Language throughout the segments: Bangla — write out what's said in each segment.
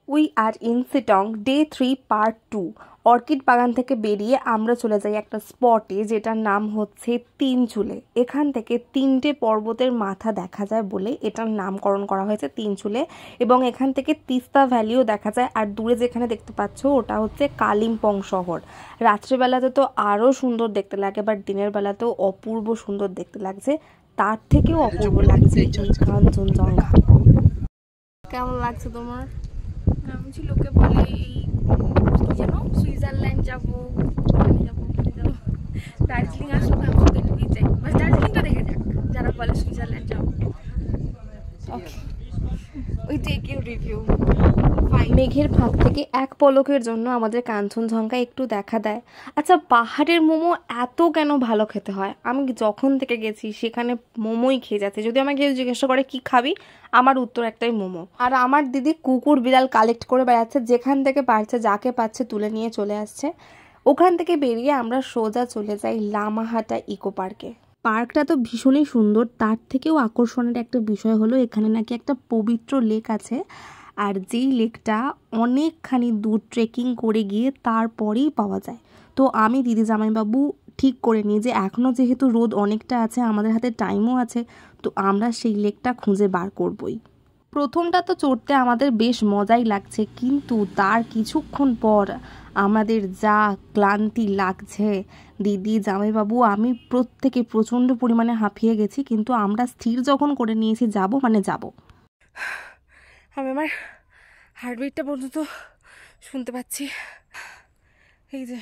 We are in Sittong day 3 part 2। Orchid বাগান থেকে বেরিয়ে আমরা চলে যাই একটা স্পটে যেটার নাম হচ্ছে তিনচুলে। এখান থেকে 3টে পর্বতের মাথা দেখা যায় বলে এটার নামকরণ করা হয়েছে তিনচুলে, এবং এখান থেকে তিস্তা ভ্যালিও দেখা যায়। আর দূরে যেখানে দেখতে পাচ্ছ ওটা হচ্ছে কালিম্পং শহর। রাত্রেবেলাতে তো আরও সুন্দর দেখতে লাগে, বাট দিনের বেলাতেও অপূর্ব সুন্দর দেখতে লাগছে, তার থেকেও অপূর্ব লাগছে এই কাঞ্চনজঙ্ঘা। কেমন লাগছে তোমার? আমি লোকে বলে এই যেন সুইজারল্যান্ড যাবো, দার্জিলিং আসুক, আমি শুধু এটুকুই চাই, বাস দার্জিলিংটা দেখে যাক যারা বলে সুইজারল্যান্ড যাবো। ওকে, ওই টেক ইউর রিভিউ। মেঘের ফাঁক থেকে এক পলকের জন্য আমাদের কাঞ্চনজঙ্ঘা একটু দেখা দেয়। আচ্ছা, পাহাড়ের মোমো এত কেন ভালো খেতে হয়? আমি যখন থেকে গেছি সেখানে মোমোই খেয়ে যাচ্ছে। যদি আমাকে কেউ জিজ্ঞাসা করে কি খাবি, আমার উত্তর একটাই, মোমো। আর আমার দিদি কুকুর বিড়াল কালেক্ট করে বেড়াচ্ছে, যেখান থেকে পারছে যাকে পাচ্ছে তুলে নিয়ে চলে আসছে। ওখান থেকে বেরিয়ে আমরা সোজা চলে যাই লামাহাটা ইকো পার্কে। পার্কটা তো ভীষণই সুন্দর, তার থেকেও আকর্ষণের একটা বিষয় হলো এখানে নাকি একটা পবিত্র লেক আছে, আর যেই লেকটা অনেকখানি দূর ট্রেকিং করে গিয়ে তারপরেই পাওয়া যায়। তো আমি দিদি জামাইবাবু ঠিক করে নিই যে এখনও যেহেতু রোদ অনেকটা আছে, আমাদের হাতে টাইমও আছে, তো আমরা সেই লেকটা খুঁজে বার করবই। প্রথমটা তো চড়তে আমাদের বেশ মজাই লাগছে, কিন্তু তার কিছুক্ষণ পর আমাদের যা ক্লান্তি লাগছে, দিদি জামাইবাবু আমি প্রত্যেকে প্রচণ্ড পরিমাণে হাঁপিয়ে গেছি, কিন্তু আমরা স্থির যখন করে নিয়েছি যাব মানে যাব। আমি আমার হার্টবিটটা পর্যন্ত শুনতে পাচ্ছি। এই যে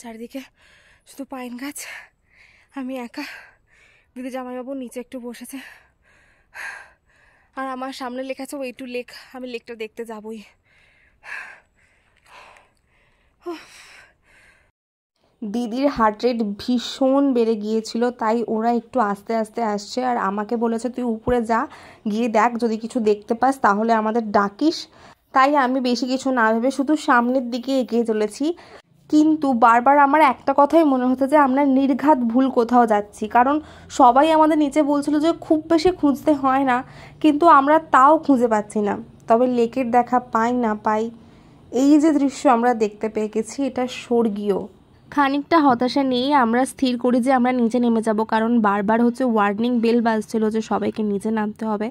চারিদিকে শুধু পাইন গাছ, আমি একা, দিদি জামাইবাবু নিচে একটু বসেছে, আর আমার সামনে লেখা আছে ওয়ে টু লেক। আমি লেকটা দেখতে যাবই। দিদির হার্ট রেট ভীষণ বেড়ে গিয়েছিল, তাই ওরা একটু আস্তে আস্তে আসছে, আর আমাকে বলেছে তুই উপরে যা, গিয়ে দেখ, যদি কিছু দেখতে পাস তাহলে আমাদের ডাকিস। তাই আমি বেশি কিছু না ভেবে শুধু সামনের দিকে এগিয়ে চলেছি। কিন্তু বারবার আমার একটা কথাই মনে হতো যে আমরা নির্ঘাত ভুল কোথাও যাচ্ছি, কারণ সবাই আমাদের নিচে বলছিল যে খুব বেশি খুঁজতে হয় না, কিন্তু আমরা তাও খুঁজে পাচ্ছি না। তবে লেকের দেখা পাই না পাই, এই যে দৃশ্য আমরা দেখতে পেয়ে গেছি এটা স্বর্গীয়। খানিকটা হতাশা নিয়ে আমরা স্থির করি যে আমরা নিচে নেমে যাব, কারণ বারবার হচ্ছে ওয়ার্নিং বেল বাজছিল যে সবাইকে নিচে নামতে হবে।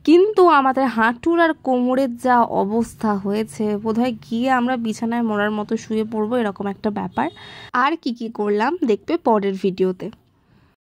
কিন্তু আমাদের হাঁটুর আর কোমরের যা অবস্থা হয়েছে, বোধহয় গিয়ে আমরা বিছানায় মরার মতো শুয়ে পড়বো, এরকম একটা ব্যাপার। আর কি করলাম দেখবে পরের ভিডিওতে।